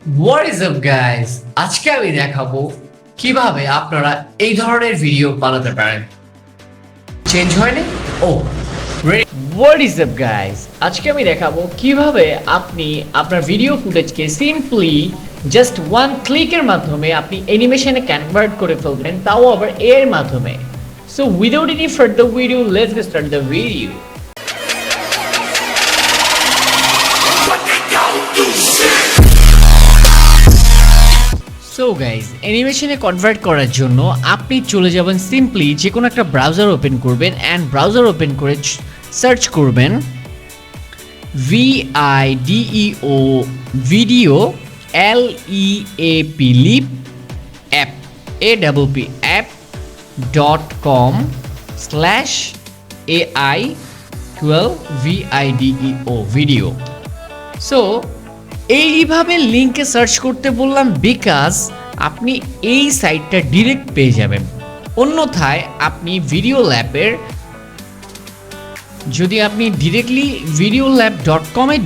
What is up guys? আজকে আমি দেখাবো কিভাবে আপনারা এই ধরনের ভিডিও বানাতে পারেন। চেঞ্জ হয়নি? ও What is up guys? আজকে আমি দেখাবো কিভাবে আপনি আপনার ভিডিও ফুটেজকে সিম্পলি জাস্ট ওয়ান ক্লিকের মাধ্যমে আপনি অ্যানিমেশনে কনভার্ট করে ফেলবেন, তাও আবার এর মাধ্যমে। So without any further video, let's get start the video. So guys, অ্যানিমেশনে কনভার্ট করার জন্য আপনি চলে যাবেন সিম্পলি যে কোনো একটা ব্রাউজার ওপেন করবেন অ্যান্ড ব্রাউজার ওপেন করে সার্চ করবেন VIDEO video LEAP leap app APP app.com/AI12 VIDEO video. So এইভাবে লিঙ্কে সার্চ করতে বললাম বিকজ আপনি এই সাইটটা ডিরেক্ট পেয়ে যাবেন। অন্যথায় আপনি ভিডিও ল্যাবের যদি আপনি ডিরেক্টলি videolab.com-এ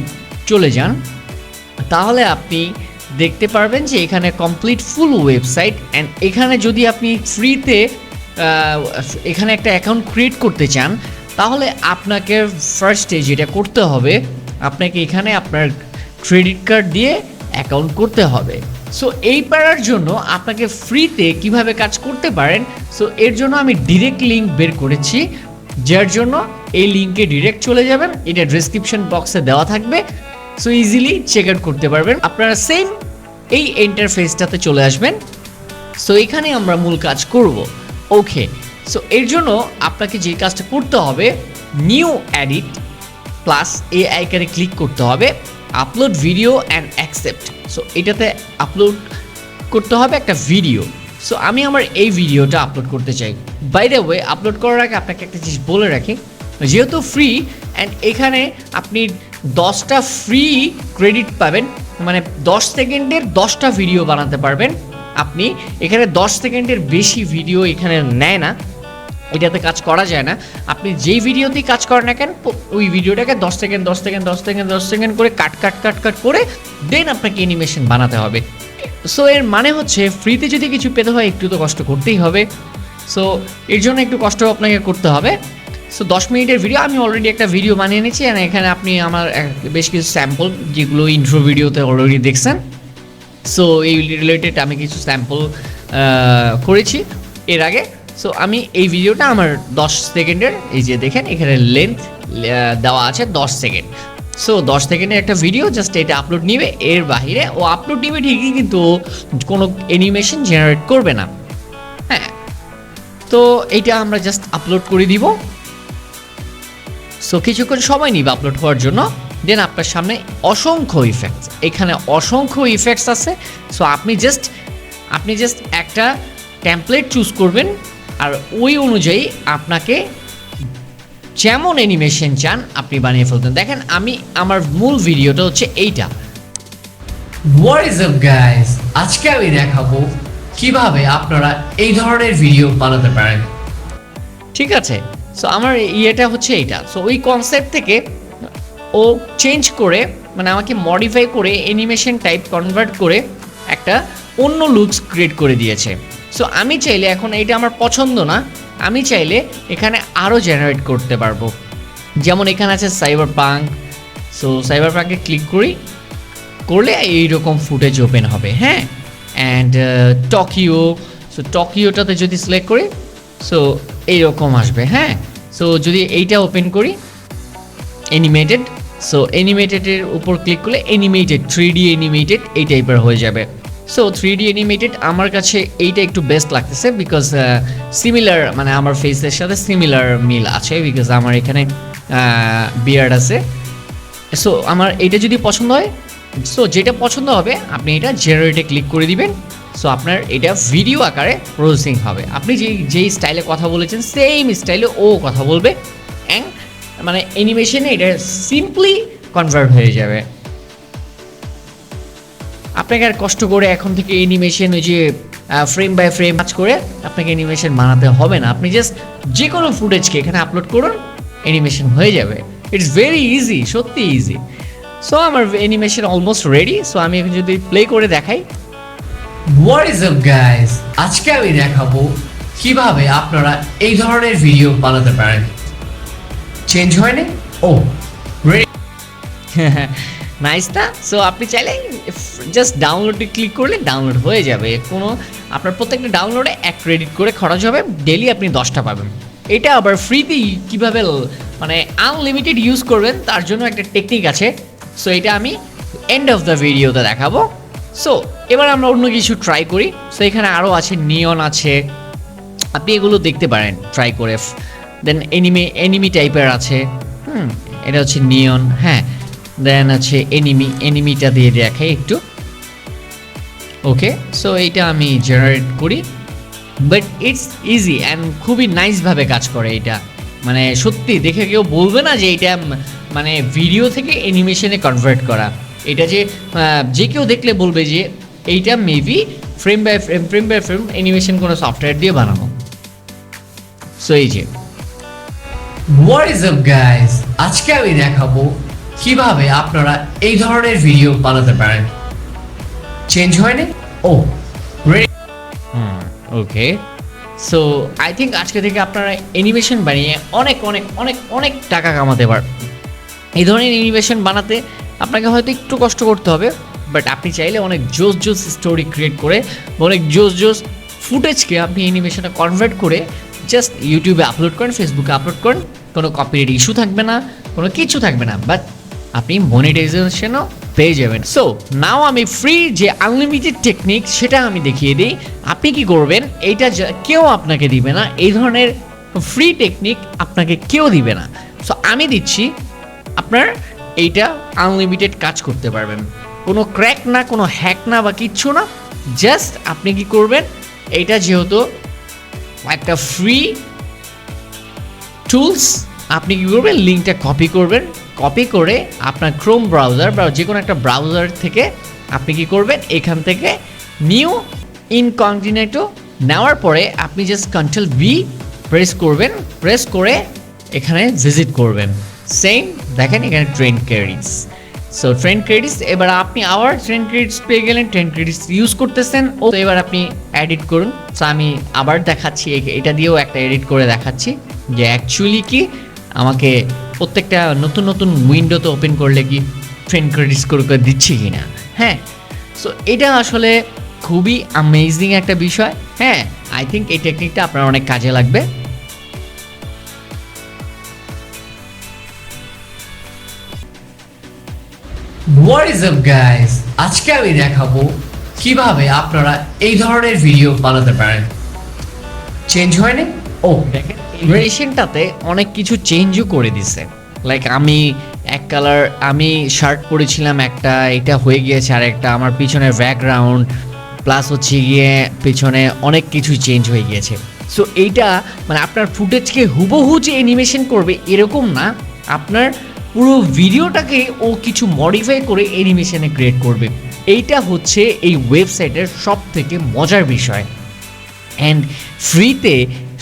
চলে যান তাহলে আপনি দেখতে পারবেন যে এখানে কমপ্লিট ফুল ওয়েবসাইট অ্যান্ড এখানে যদি আপনি ফ্রিতে এখানে একটা অ্যাকাউন্ট ক্রিয়েট করতে চান তাহলে আপনাকে ফার্স্টে যেটা করতে হবে আপনাকে এখানে আপনার ক্রেডিট কার্ড দিয়ে অ্যাকাউন্ট করতে হবে। সো এই পারার জন্য আপনাকে ফ্রিতে কিভাবে কাজ করতে পারেন, সো এর জন্য আমি ডিরেক্ট লিঙ্ক বের করেছি, যার জন্য এই লিঙ্কে ডিরেক্ট চলে যাবেন, এটা ডেসক্রিপশন বক্সে দেওয়া থাকবে। সো ইজিলি চেক আউট করতে পারবেন। আপনারা সেম এই ইন্টারফেসটাতে চলে আসবেন। সো এখানে আমরা মূল কাজ করব। ওকে, সো এর জন্য আপনাকে যে কাজটা করতে হবে নিউ এডিট প্লাস এই আইকনে ক্লিক করতে হবে, upload video and accept. So এটাতে আপলোড করতে হবে একটা ভিডিও। সো আমি আমার এই ভিডিওটা আপলোড করতে চাই। বাই দ্য ওয়ে, আপলোড করার আগে আপনাকে একটা জিনিস বলে রাখি, যেহেতু ফ্রি অ্যান্ড এখানে আপনি 10টা ফ্রি ক্রেডিট পাবেন, মানে 10 সেকেন্ডের 10টা ভিডিও বানাতে পারবেন আপনি। এখানে 10 সেকেন্ডের বেশি ভিডিও এখানে নেয় না, এটাতে কাজ করা যায় না। আপনি যেই ভিডিওতেই কাজ করেন না কেন ওই ভিডিওটাকে 10 সেকেন্ড করে কাট করে দেন আপনাকে অ্যানিমেশন বানাতে হবে। সো এর মানে হচ্ছে ফ্রিতে যদি কিছু পেতে হয় একটু তো কষ্ট করতেই হবে। সো এর জন্য একটু কষ্ট আপনাকে করতে হবে। সো 10 মিনিটের ভিডিও আমি অলরেডি একটা ভিডিও বানিয়ে নিয়েছি, আর এখানে আপনি আমার বেশ কিছু স্যাম্পল যেগুলো ইন্ট্রো ভিডিওতে অলরেডি দেখছেন। সো এই রিলেটেড আমি কিছু স্যাম্পল করেছি এর আগে। সো আমি এই ভিডিওটা আমার 10 সেকেন্ডের, এই যে দেখেন এখানে লেন্থ দেওয়া আছে 10 সেকেন্ড। সো 10 সেকেন্ডের একটা ভিডিও, জাস্ট এটা আপলোড নিবে, এর বাইরে ও আপলোড নিবে ঠিকই কিন্তু কোনো অ্যানিমেশন জেনারেট করবে না। হ্যাঁ, তো এইটা আমরা জাস্ট আপলোড করে দিব। সো কিছুক্ষণ সময় নিবে আপলোড হওয়ার জন্য। দেন আপনার সামনে অসংখ্য ইফেক্টস, এখানে অসংখ্য ইফেক্টস আছে। সো আপনি জাস্ট একটা টেমপ্লেট চুজ করবেন আর ওই অনুযায়ী আপনাকে যেমন অ্যানিমেশন চান আপনি বানিয়ে ফেলতেন। দেখেন আমি আমার মূল ভিডিওটা হচ্ছে এইটা। What is up guys? আজকে আমি দেখাবো কিভাবে আপনারা এই ধরনের ভিডিও বানাতে পারেন। ঠিক আছে, সো আমার ইয়েটা হচ্ছে এইটা। সো ওই কনসেপ্ট থেকে ও চেঞ্জ করে, মানে আমাকে মডিফাই করে অ্যানিমেশন টাইপ কনভার্ট করে একটা অন্য লুকস ক্রিয়েট করে দিয়েছে। সো আমি চাইলে এখন এইটা আমার পছন্দ না, আমি চাইলে এখানে আরও জেনারেট করতে পারবো। যেমন এখানে আছে সাইবার পাঙ্ক। সো সাইবার পাঙ্কে ক্লিক করলে এইরকম ফুটেজ ওপেন হবে। হ্যাঁ, অ্যান্ড টোকিও। সো টোকিওটাতে যদি সিলেক্ট করি সো এইরকম আসবে। হ্যাঁ, সো যদি এইটা ওপেন করি অ্যানিমেটেড, সো অ্যানিমেটেডের উপর ক্লিক করলে অ্যানিমেটেড 3D অ্যানিমেটেড এই টাইপের হয়ে যাবে। সো 3D অ্যানিমেটেড আমার কাছে এইটা একটু বেস্ট লাগতেছে বিকজ সিমিলার, মানে আমার ফেসের সাথে সিমিলার মিল আছে বিকজ আমার এখানে বিয়ার্ড আছে। সো আমার এইটা যদি পছন্দ হয়, সো যেটা পছন্দ হবে আপনি এটা জেনারেটে ক্লিক করে দিবেন। সো আপনার এটা ভিডিও আকারে প্রসেসিং হবে। আপনি যেই স্টাইলে কথা বলেছেন সেম স্টাইলে ও কথা বলবে অ্যান্ড মানে অ্যানিমেশনে এটা সিম্পলি কনভার্ট হয়ে যাবে। আপনাকে আর কষ্ট করে এখন থেকে অ্যানিমেশন ওই যে ফ্রেম বাই ফ্রেম কাজ করে আপনাকে অ্যানিমেশন বানাতে হবে না। আপনি জাস্ট যে কোনো ফুটেজকে এখানে আপলোড করুন, অ্যানিমেশন হয়ে যাবে। ইটস ভেরি ইজি, সত্যি ইজি। সো আমার অ্যানিমেশন অলমোস্ট রেডি। সো আমি এখন যদি প্লে করে দেখাই, হোয়াট ইজ আপ গাইস, আজকে আমি দেখাবো কিভাবে আপনারা এই ধরনের ভিডিও বানাতে পারেন। চেঞ্জ হয়নি? ও রেডি। নাইস না? সো আপনি চাইলে জাস্ট ডাউনলোডে ক্লিক করলে ডাউনলোড হয়ে যাবে। কোনো আপনার প্রত্যেকটা ডাউনলোডে 1 ক্রেডিট করে খরচ হবে, ডেলি আপনি 10টা পাবেন। এটা আবার ফ্রিতে কীভাবে মানে আনলিমিটেড ইউজ করবেন তার জন্য একটা টেকনিক আছে। সো এটা আমি এন্ড অফ দ্য ভিডিওতে দেখাবো। সো এবার আমরা অন্য কিছু ট্রাই করি। সো এখানে আরও আছে, নিয়ন আছে, আপনি এগুলো দেখতে পারেন ট্রাই করে। দেন এনিমি টাইপের আছে, এটা হচ্ছে নিয়ন। হ্যাঁ, দেন আছে এনিমিটা দিয়ে দেখাই একটু। ওকে, সো এইটা আমি জেনারেট করি, বাট ইটস ইজি অ্যান্ড খুবই নাইসভাবে কাজ করে এটা। মানে সত্যি দেখে কেউ বলবে না যে এটা মানে ভিডিও থেকে অ্যানিমেশনে কনভার্ট করা। এটা যে কেউ দেখলে বলবে যে এইটা maybe frame by frame animation কোনো সফটওয়্যার দিয়ে বানানো। সো এই যে হোয়াট ইজ আপ গাইস, আজকে আমি দেখাবো কিভাবে আপনারা এই ধরনের ভিডিও বানাতে পারেন। চেঞ্জ হয়নি? ও ready. Okay, so I think আজকে থেকে আপনারা অ্যানিমেশন বানিয়ে অনেক অনেক অনেক অনেক টাকা কামাতে পারবেন। এই ধরনের অ্যানিমেশন বানাতে আপনাকে হয়তো একটু কষ্ট করতে হবে, বাট আপনি চাইলে অনেক জোস স্টোরি ক্রিয়েট করে, অনেক জোস ফুটেজকে আপনি অ্যানিমেশনে কনভার্ট করে জাস্ট ইউটিউবে আপলোড করেন, ফেসবুকে আপলোড করেন, কোনো কপিরাইট ইস্যু থাকবে না, কোনো কিছু থাকবে না, বাট আপনি মনিটাইজেশনও পেয়ে যাবেন। সো নাও আমি ফ্রি যে আনলিমিটেড টেকনিক সেটা আমি দেখিয়ে দিই। আপনি কি করবেন, এইটা কেউ আপনাকে দিবে না, এই ধরনের ফ্রি টেকনিক আপনাকে কেউ দিবে না। সো আমি দিচ্ছি, আপনার এইটা আনলিমিটেড কাজ করতে পারবেন, কোনো ক্র্যাক না, কোনো হ্যাক না বা কিচ্ছু না। জাস্ট আপনি কি করবেন, এইটা যেহেতু একটা ফ্রি টুলস, আপনি কি করবেন, লিঙ্কটা কপি করবেন, কপি করে আপনার ক্রোম ব্রাউজার বা যে কোনো একটা ব্রাউজার থেকে আপনি কি করবেন, এখান থেকে নিউ ইনকগনিটো নেওয়ার পরে আপনি জাস্ট Ctrl+V প্রেস করবেন, প্রেস করে এখানে ভিজিট করবেন। সেম দেখেন এখানে train credits. So train credits, এবার আপনি আবার ট্রেন ক্রেডিটস পেয়ে গেলেন, ট্রেন ক্রেডিটস ইউজ করতেছেন। ও এবার আপনি এডিট করুন। সো আমি আবার দেখাচ্ছি, এটা দিয়েও একটা এডিট করে দেখাচ্ছি যে অ্যাকচুয়ালি কি আমাকে প্রত্যেকটা নতুন নতুন উইন্ডোতে ওপেন করলে কি ট্রেন ক্রেডিটস করে দিচ্ছি কি না। হ্যাঁ, সো এটা আসলে খুবই অ্যামেজিং একটা বিষয়। হ্যাঁ, আই থিঙ্ক এই টেকনিকটা আপনার অনেক কাজে লাগবে। হোয়াট ইজ আপ গাইস, আজকে আমি দেখাবো কিভাবে আপনারা এই ধরনের ভিডিও বানাতে পারেন। চেঞ্জ হয়নি? ও দেখেন ভেরিয়েশনটাতে অনেক কিছু চেঞ্জও করে দিছে। লাইক আমি এক কালার, আমি শার্ট পরেছিলাম একটা, এটা হয়ে গিয়েছে আর একটা, আমার পিছনের ব্যাকগ্রাউন্ড প্লাস হচ্ছে গিয়ে পিছনে অনেক কিছু চেঞ্জ হয়ে গিয়েছে। সো এইটা মানে আপনার ফুটেজকে হুবহু যে অ্যানিমেশন করবে এরকম না, আপনার পুরো ভিডিওটাকে ও কিছু মডিফাই করে অ্যানিমেশনে ক্রিয়েট করবে। এইটা হচ্ছে এই ওয়েবসাইটের সব থেকে মজার বিষয়। অ্যান্ড ফ্রিতে,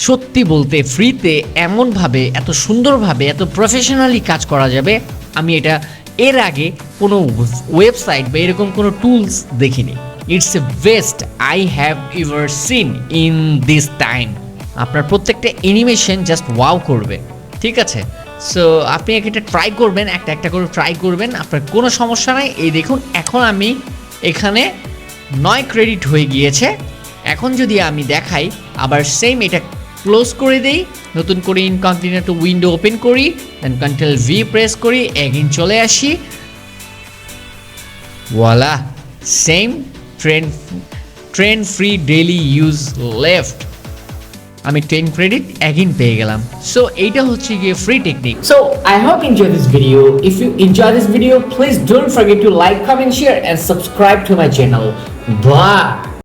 সত্যি বলতে ফ্রিতে এমনভাবে, এত সুন্দরভাবে, এত প্রফেশনালি কাজ করা যাবে, আমি এটা এর আগে কোনো ওয়েবসাইট বা এরকম কোনো টুলস দেখিনি। It's a best I have ever seen in this time. আপনার প্রত্যেকটা অ্যানিমেশন জাস্ট ওয়াও করবে। ঠিক আছে, সো আপনি এটা ট্রাই করবেন, একটা করে ট্রাই করবেন, আপনার কোনো সমস্যা নাই। এই দেখুন এখন আমি এখানে 9 ক্রেডিট হয়ে গিয়েছে। এখন যদি আমি দেখাই আবার সেম এটা ক্লোজ করে দেই, নতুন করে ইনকগনিটো উইন্ডো ওপেন করি, দেন Ctrl+V প্রেস করি, এগেইন চলে আসি, voila, same train free daily use left, আমি 10 ক্রেডিট এগেইন পেয়ে গেলাম। সো এইটা হচ্ছে গিয়ে free technique. So I hope you enjoy this video. If you enjoy this video, please don't forget to like, comment, share and subscribe to my channel. Bye.